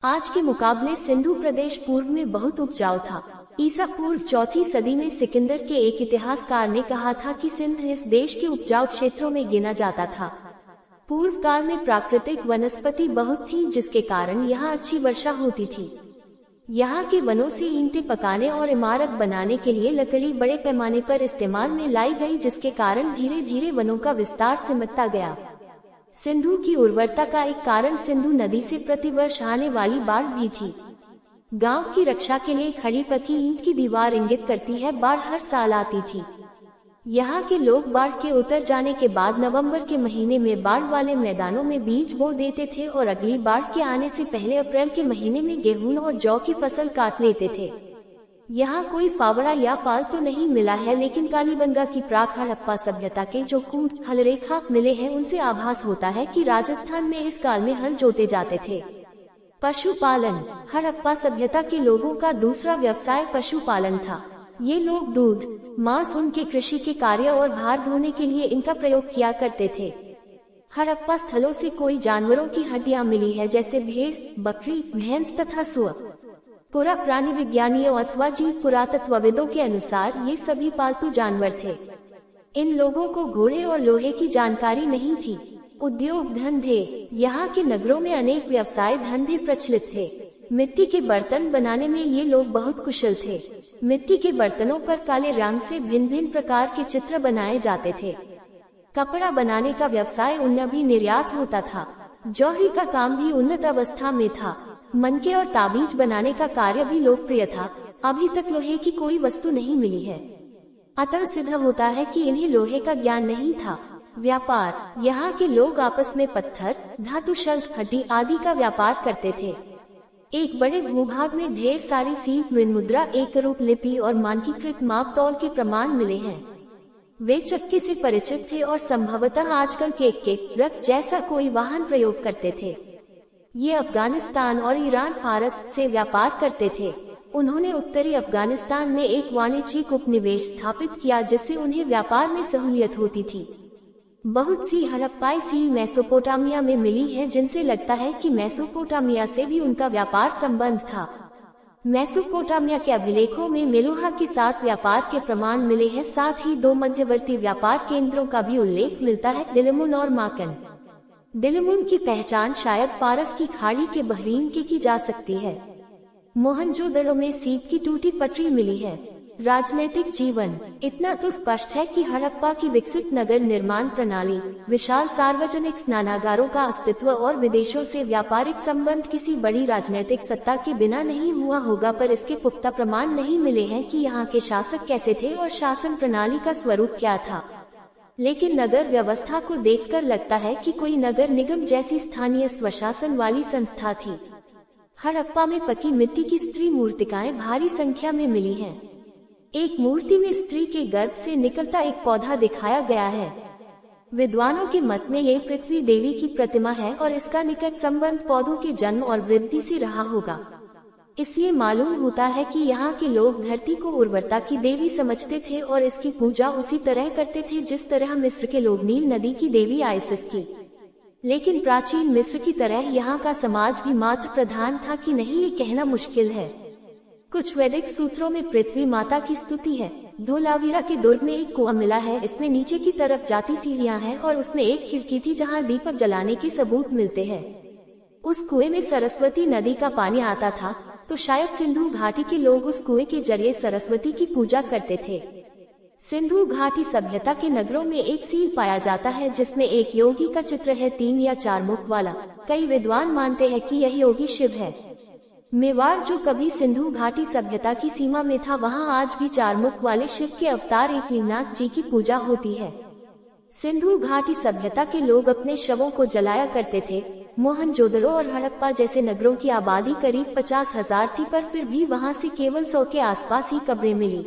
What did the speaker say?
आज के मुकाबले सिंधु प्रदेश पूर्व में बहुत उपजाऊ था। ईसा पूर्व 4वीं सदी में सिकंदर के एक इतिहासकार ने कहा था कि सिंध इस देश के उपजाऊ क्षेत्रों में गिना जाता था। पूर्व काल में प्राकृतिक वनस्पति बहुत थी, जिसके कारण यहाँ अच्छी वर्षा होती थी। यहाँ के वनों से ईंटें पकाने और इमारत बनाने के लिए लकड़ी बड़े पैमाने पर इस्तेमाल में लाई गई, जिसके कारण धीरे धीरे वनों का विस्तार सिमटता गया। सिंधु की उर्वरता का एक कारण सिंधु नदी से प्रतिवर्ष आने वाली बाढ़ भी थी। गांव की रक्षा के लिए खड़ी पकी ईंट की दीवार इंगित करती है बाढ़ हर साल आती थी। यहाँ के लोग बाढ़ के उतर जाने के बाद नवंबर के महीने में बाढ़ वाले मैदानों में बीज बो देते थे और अगली बाढ़ के आने से पहले अप्रैल के महीने में गेहूं और जौ की फसल काट लेते थे। यहाँ कोई फावड़ा या फाल तो नहीं मिला है, लेकिन कालीबंगा की प्राक हड़प्पा सभ्यता के जो कूट हलरेखा मिले हैं उनसे आभास होता है कि राजस्थान में इस काल में हल जोते जाते थे। पशुपालन। हड़प्पा सभ्यता के लोगों का दूसरा व्यवसाय पशुपालन था। ये लोग दूध, मांस, उनके कृषि के कार्य और भार ढोने के लिए इनका प्रयोग किया करते थे। हड़प्पा स्थलों से कोई जानवरों की हड्डियां मिली है, जैसे भेड़, बकरी, भैंस तथा सुअर। पुरा प्राणी विज्ञानियों अथवा जीव पुरातत्वविदों के अनुसार ये सभी पालतू जानवर थे। इन लोगों को घोड़े और लोहे की जानकारी नहीं थी। उद्योग धंधे। यहाँ के नगरों में अनेक व्यवसाय धंधे प्रचलित थे। मिट्टी के बर्तन बनाने में ये लोग बहुत कुशल थे। मिट्टी के बर्तनों पर काले रंग से भिन्न भिन्न प्रकार के चित्र बनाए जाते थे। कपड़ा बनाने का व्यवसाय उन्नत भी निर्यात होता था। जौहरी का काम भी उन्नत अवस्था में था। मनके और ताबीज बनाने का कार्य भी लोकप्रिय था। अभी तक लोहे की कोई वस्तु नहीं मिली है, अतः सिद्ध होता है कि इन्हें लोहे का ज्ञान नहीं था। व्यापार। यहाँ के लोग आपस में पत्थर, धातु, शल्क, हड्डी आदि का व्यापार करते थे। एक बड़े भूभाग में ढेर सारी सील, मुद्रा, एक रूप लिपि और मानकीकृत माप तौल के प्रमाण मिले हैं। वे चक्के से परिचित थे और संभवतः आजकल के रथ जैसा कोई वाहन प्रयोग करते थे। ये अफगानिस्तान और ईरान, फारस से व्यापार करते थे। उन्होंने उत्तरी अफगानिस्तान में एक वाणिज्यिक उपनिवेश स्थापित किया, जिससे उन्हें व्यापार में सहूलियत होती थी। बहुत सी हड़प्पाई सील मेसोपोटामिया में मिली है, जिनसे लगता है कि मेसोपोटामिया से भी उनका व्यापार संबंध था। मेसोपोटामिया के अभिलेखों में मेलुहा के साथ व्यापार के प्रमाण मिले हैं। साथ ही दो मध्यवर्ती व्यापार केंद्रों का भी उल्लेख मिलता है, दिलमुन और माकन। दिलमुन की पहचान शायद फारस की खाड़ी के बहरीन की जा सकती है। मोहनजोदड़ो में सीप की टूटी पटरी मिली है। राजनीतिक जीवन। इतना तो स्पष्ट है कि हड़प्पा की विकसित नगर निर्माण प्रणाली, विशाल सार्वजनिक स्नानागारों का अस्तित्व और विदेशों से व्यापारिक संबंध किसी बड़ी राजनीतिक सत्ता के बिना नहीं हुआ होगा, पर इसके पुख्ता प्रमाण नहीं मिले हैं कि यहाँ के शासक कैसे थे और शासन प्रणाली का स्वरूप क्या था। लेकिन नगर व्यवस्था को देखकर लगता है कि कोई नगर निगम जैसी स्थानीय स्वशासन वाली संस्था थी। हड़प्पा में पकी मिट्टी की स्त्री मूर्तिकाएं भारी संख्या में मिली हैं। एक मूर्ति में स्त्री के गर्भ से निकलता एक पौधा दिखाया गया है। विद्वानों के मत में ये पृथ्वी देवी की प्रतिमा है और इसका निकट संबंध पौधों के जन्म और वृद्धि से रहा होगा। इसलिए मालूम होता है कि यहाँ के लोग धरती को उर्वरता की देवी समझते थे और इसकी पूजा उसी तरह करते थे जिस तरह मिस्र के लोग नील नदी की देवी आइसिस की। लेकिन प्राचीन मिस्र की तरह यहाँ का समाज भी मात्र प्रधान था कि नहीं, ये कहना मुश्किल है। कुछ वैदिक सूत्रों में पृथ्वी माता की स्तुति है। धोलावीरा के दुर्ग में एक कुआं मिला है। इसमें नीचे की तरफ जाती सीढ़ियां हैं और उसमें एक खिड़की थी जहाँ दीपक जलाने के सबूत मिलते हैं। उस कुएं में सरस्वती नदी का पानी आता था, तो शायद सिंधु घाटी के लोग उस कुएं के जरिए सरस्वती की पूजा करते थे। सिंधु घाटी सभ्यता के नगरों में एक सील पाया जाता है जिसमें एक योगी का चित्र है, 3 या 4 मुख वाला। कई विद्वान मानते हैं कि यह योगी शिव है। मेवाड़, जो कभी सिंधु घाटी सभ्यता की सीमा में था, वहां आज भी 4 मुख वाले शिव के अवतार एकलिंगनाथ जी की पूजा होती है। सिंधु घाटी सभ्यता के लोग अपने शवों को जलाया करते थे। मोहनजोदड़ो और हड़प्पा जैसे नगरों की आबादी करीब 50,000 थी, पर फिर भी वहां से केवल 100 के आसपास ही कब्रें मिली।